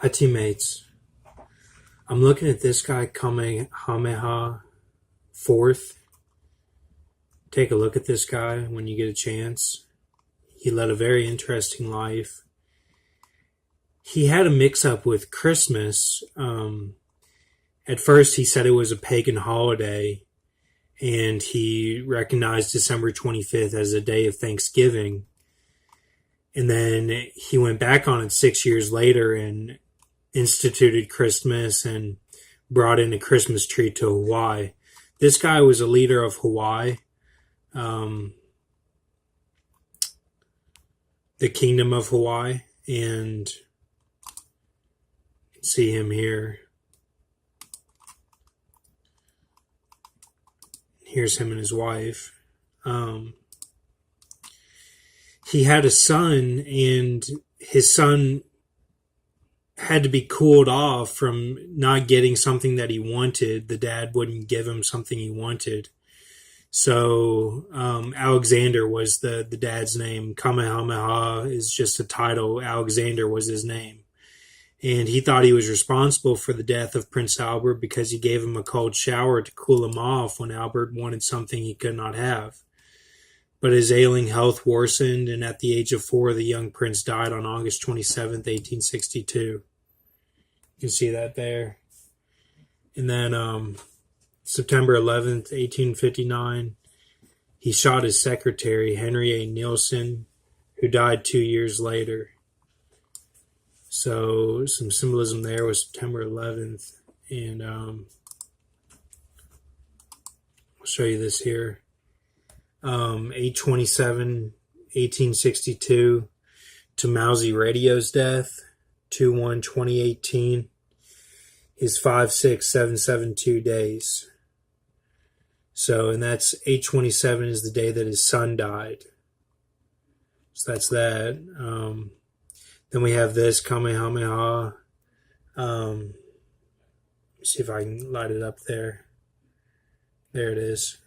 Hi, teammates. I'm looking at this guy, Kamehameha fourth. Take a look at this guy when you get a chance. He led a very interesting life. He had a mix-up with Christmas. At first, he said it was a pagan holiday, and he recognized December 25th as a day of Thanksgiving. And then he went back on it 6 years later and instituted Christmas and brought in a Christmas tree to Hawaii. This guy was a leader of Hawaii, the Kingdom of Hawaii, and you can see him here. Here's him and his wife. He had a son, and his son had to be cooled off from not getting something that he wanted. The dad wouldn't give him something he wanted. So Alexander was the dad's name. Kamehameha is just a title. Alexander was his name. And he thought he was responsible for the death of Prince Albert because he gave him a cold shower to cool him off when Albert wanted something he could not have. But his ailing health worsened, and at the age of 4, the young prince died on August 27th, 1862. You can see that there. And then September 11th, 1859, he shot his secretary, Henry A. Nielsen, who died 2 years later. So some symbolism there with September 11th. And I'll show you this here. 8/27, 1862 to Mousy Radio's death, 2/1/2018 is 56772 days. So, and that's 8/27 is the day that his son died. So that's that. Then we have this Kamehameha. See if I can light it up there. There it is.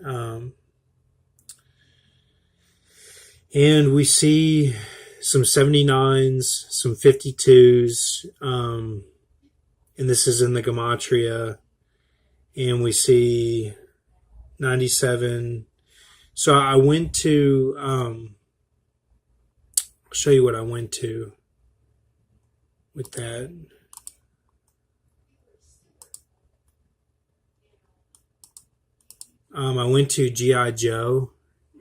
And we see some 79s, some 52s, and this is in the Gematria, and we see 97. So I went to, I'll show you what I went to with that. I went to G.I. Joe.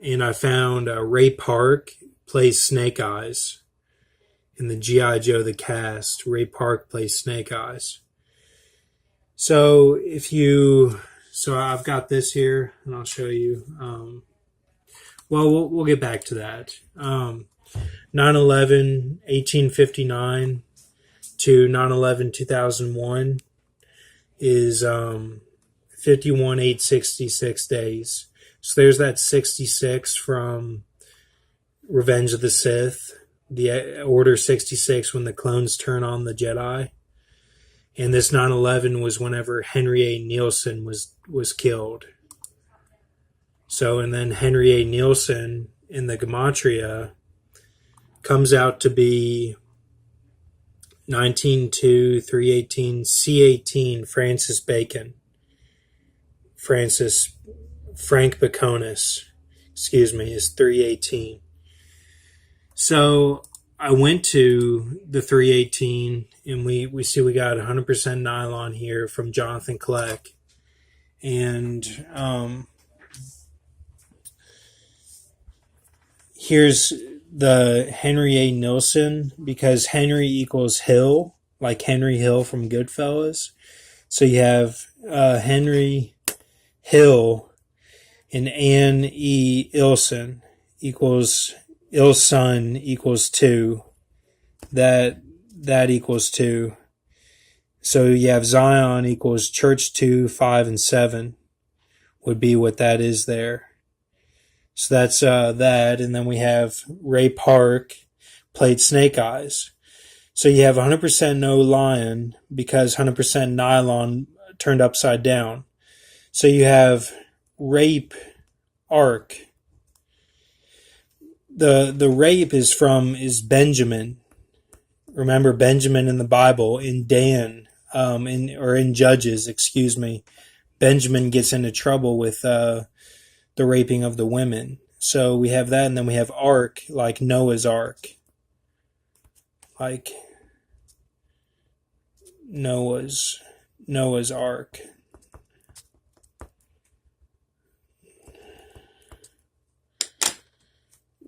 And I found Ray Park plays Snake Eyes in the G.I. Joe the cast. Ray Park plays Snake Eyes. So I've got this here, and I'll show you. We'll get back to that. 9/11, 1859 to 9/11, 2001 is 51,866 days. So there's that 66 from Revenge of the Sith, the Order 66 when the clones turn on the Jedi. And this 9/11 was whenever Henry A. Nielsen was killed. So, and then Henry A. Nielsen in the Gematria comes out to be 19-2-318 C18 Francis Bacon. Frank Baconis, is 318. So I went to the 318, and we see we got 100% nylon here from Jonathan Kleck. And here's the Henry A. Nielsen, because Henry equals Hill, like Henry Hill from Goodfellas. So you have Henry Hill and Anne E. Ilson equals Ilson equals 2. That equals 2. So you have Zion equals Church 2, 5, and 7 would be what that is there. So that's that. And then we have Ray Park played Snake Eyes. So you have 100% no lion because 100% nylon turned upside down. So you have rape arc. The rape is Benjamin. remember Benjamin in the Bible, in Dan, in Judges, excuse me, Benjamin gets into trouble with the raping of the women. So we have that, and then we have Ark, like Noah's Ark. Like Noah's Ark.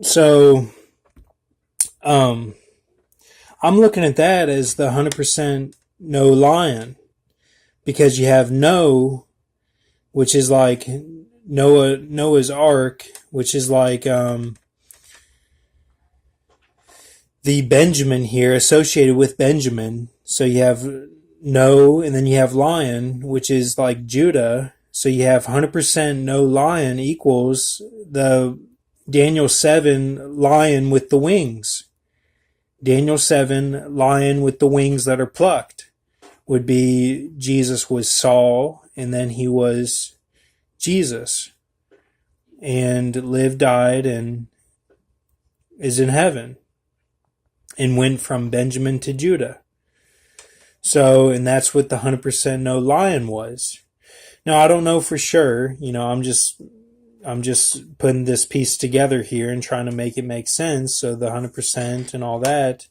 So I'm looking at that as the 100% no lion, because you have no, which is like Noah's Ark, which is like the Benjamin here associated with Benjamin. So you have no, and then you have lion, which is like Judah. So you have 100% no lion equals the Daniel 7 lion with the wings. Daniel 7 lion with the wings that are plucked would be Jesus was Saul, and then he was Jesus, and lived, died, and is in heaven, and went from Benjamin to Judah. So, and that's what the 100% no lion was. Now, I don't know for sure. I'm just putting this piece together here and trying to make it make sense. So the 100% and all that,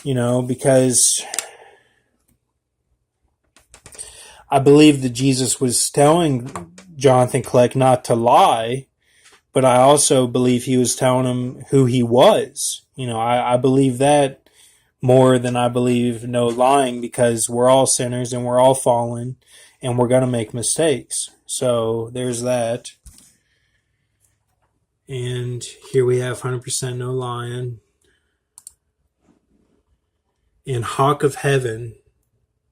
because I believe that Jesus was telling Jonathan Kleck not to lie, but I also believe he was telling him who he was. I believe that more than I believe no lying, because we're all sinners and we're all fallen and we're going to make mistakes. So there's that. And here we have 100% no lion. And Hawk of Heaven,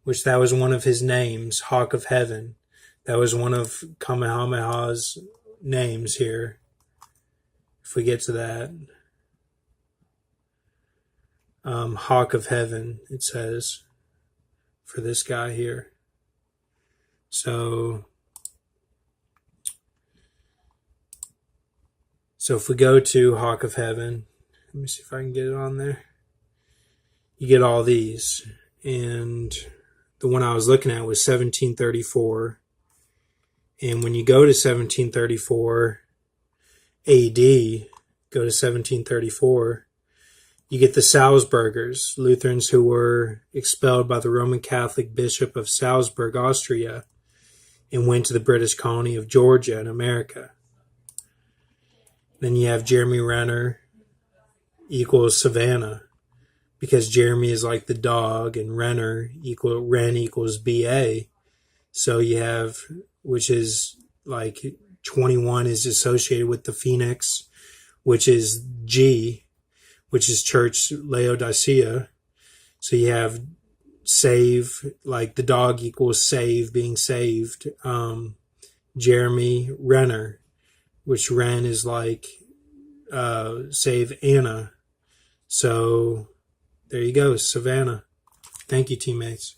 which that was one of his names, Hawk of Heaven. That was one of Kamehameha's names here. If we get to that. Hawk of Heaven, it says, for this guy here. So if we go to Hawk of Heaven, let me see if I can get it on there. You get all these. And the one I was looking at was 1734. And when you go to 1734 AD, go to 1734, you get the Salzburgers, Lutherans who were expelled by the Roman Catholic Bishop of Salzburg, Austria, and went to the British colony of Georgia in America. Then you have Jeremy Renner equals Savannah, because Jeremy is like the dog and Ren equals BA. So you have, which is like 21 is associated with the Phoenix, which is G, which is Church Laodicea. So you have save, like the dog equals save, being saved. Jeremy Renner, which Ren is like save Anna. So there you go, Savannah. Thank you, teammates.